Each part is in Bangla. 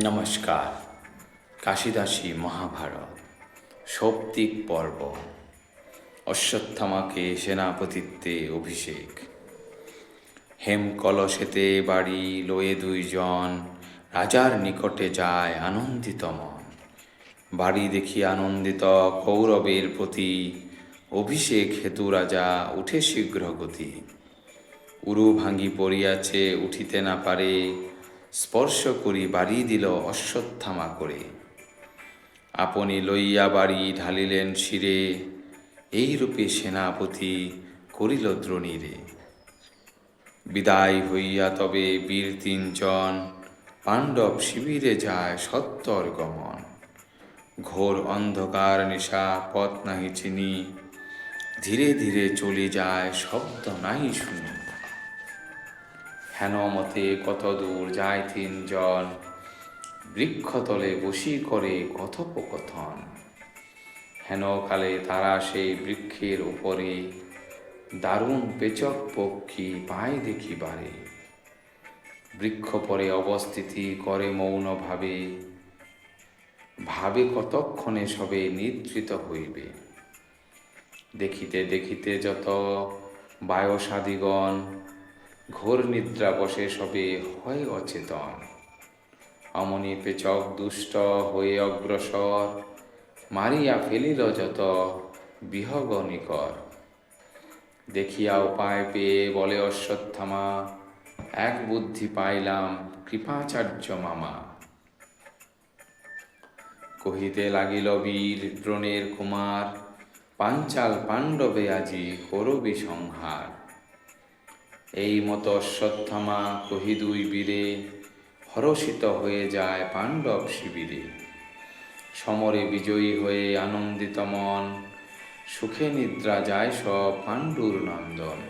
নমস্কার। কাশিদাসী মহাভারত সৌপ্তিক পর্ব। অশ্বত্থামাকে সেনাপতিত্বে অভিষেক। হেম কলসেতে বাড়ি লয়ে দুইজন, রাজার নিকটে যায় আনন্দিত মন। বাড়ি দেখি আনন্দিত কৌরবের প্রতি, অভিষেক হেতু রাজা উঠে শীঘ্র গতি। উরু ভাঙি পড়িয়াছে উঠিতে না পারে, স্পর্শ করি বাড়ি দিল অশ্বত্থামা করে। আপনি লইয়া বাড়ি ঢালিলেন শিরে, এই রূপে সেনাপতি করিল দ্রোণীরে। বিদায় হইয়া তবে বীর তিনজন, পাণ্ডব শিবিরে যায় সত্তর গমন। ঘোর অন্ধকার নিশা পথ নাহি চিনি, ধীরে ধীরে চলি যায় শব্দ নাহি শুনি। হেন মতে কত দূর যায় তিনজন, বৃক্ষতলে বসি করে কথোপকথন। হেন কালে তারা সেই বৃক্ষের উপরে, দারুণ পেচক পক্ষী পায় দেখিবারে। বৃক্ষ পরে অবস্থিতি করে মৌনভাবে, ভাবে কতক্ষণে সবে নিদ্রিত হইবে। দেখিতে দেখিতে যত বায়সাদিগণ, ঘোর নিদ্রা বসে সবে হয় অচেতন। অমনি পেচক দুষ্ট হয়ে অগ্রসর, মারিয়া ফেলিল যত বিহগ নিকর। দেখিয়া উপায় পেয়ে বলে অশ্বত্থামা, এক বুদ্ধি পাইলাম কৃপাচার্য মামা। কহিতে লাগিল বীর দ্রোণের কুমার, পাঞ্চাল পাণ্ডবে আজি করবি সংহার। এই মতো অশ্বত্থামা কহি দুই বীরে, হরষিত হয়ে যায় পাণ্ডব শিবিরে। সমরে বিজয়ী হয়ে আনন্দিত মন, সুখে নিদ্রা যায় সব পাণ্ডুর নন্দন।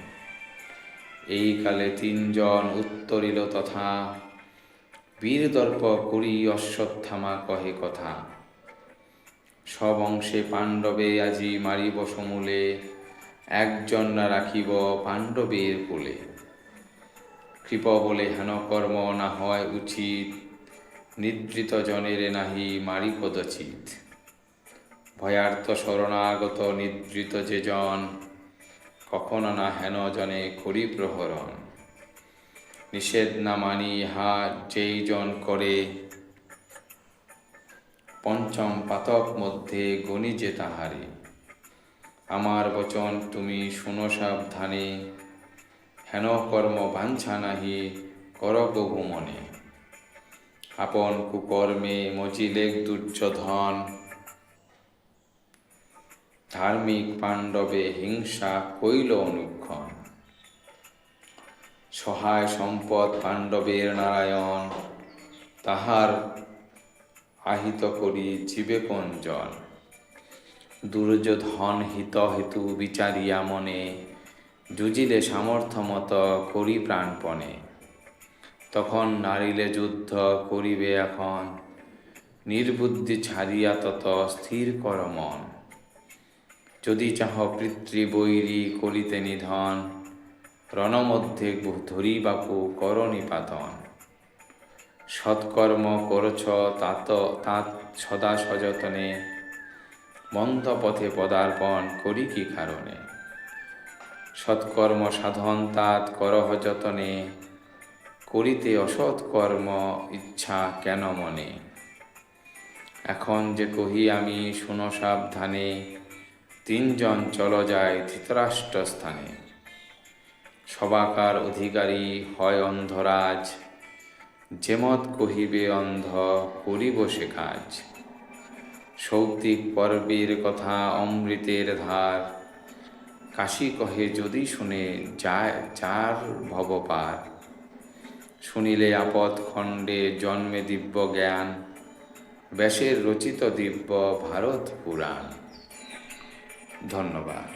এই কালে তিনজন উত্তরিল তথা, বীর দর্প করি অশ্বত্থামা কহে কথা। সব অংশে পাণ্ডবে আজি মারিব সমূলে, একজন না রাখিব পাণ্ডবের কোলে। কৃপ বলে হেন কর্ম না হয় উচিত, নিদ্রিত জনের নাহি মারি কদচিত। ভয়ার্ত শরণাগত নিদ্রিত যে জন, কখনো না হেন জনে করি প্রহরণ। নিষেধ না মানি ইহা যেই জন করে, পঞ্চম পাতক মধ্যে গণি যে তাহারে। আমার বচন তুমি শুনো সাবধানে, হেন কর্ম বাঞ্ছা নাহি কর কভু মনে। আপন কুকর্মে মজিলেক দুর্যোধন, ধার্মিক পাণ্ডবে হিংসা কইল অনুক্ষণ। সহায় সম্পদ পাণ্ডবের নারায়ণ, তাহার আহিত করি জীবে কোনজন। দুর্যোধন হিত হেতু বিচারিয়া মনে, যুজিলে সামর্থ্য মত করি প্রাণপণে। তখন নারিলে যুদ্ধ করিবে এখন, নির্বুদ্ধি ছাড়িয়া তত স্থির কর মন। যদি চাহ পিতৃবৈরী করিতে নিধন, রণমধ্যে ধরিবাপু কর নিপাতন। সৎকর্ম করছ তাত সদা সযতনে, মন্দ পথে পদার্পণ করি কি কারণে। সৎকর্ম সাধন তাত করহ যতনে, করিতে অসৎকর্ম ইচ্ছা কেন মনে। এখন যে কহি আমি শুনো সাবধানে, তিনজন চল যায় ধৃতরাষ্ট্র স্থানে। সবাকার অধিকারী হয় অন্ধরাজ, যেমত কহিবে অন্ধ করিব সে কাজ। সৌপ্তিক পর্বের কথা অমৃতের ধার, কাশী কহে যদি শুনে যায় যার ভবপার। শুনিলে আপদ খণ্ডে জন্মে দিব্য জ্ঞান, ব্যাসের রচিত দিব্য ভারত পুরাণ। ধন্যবাদ।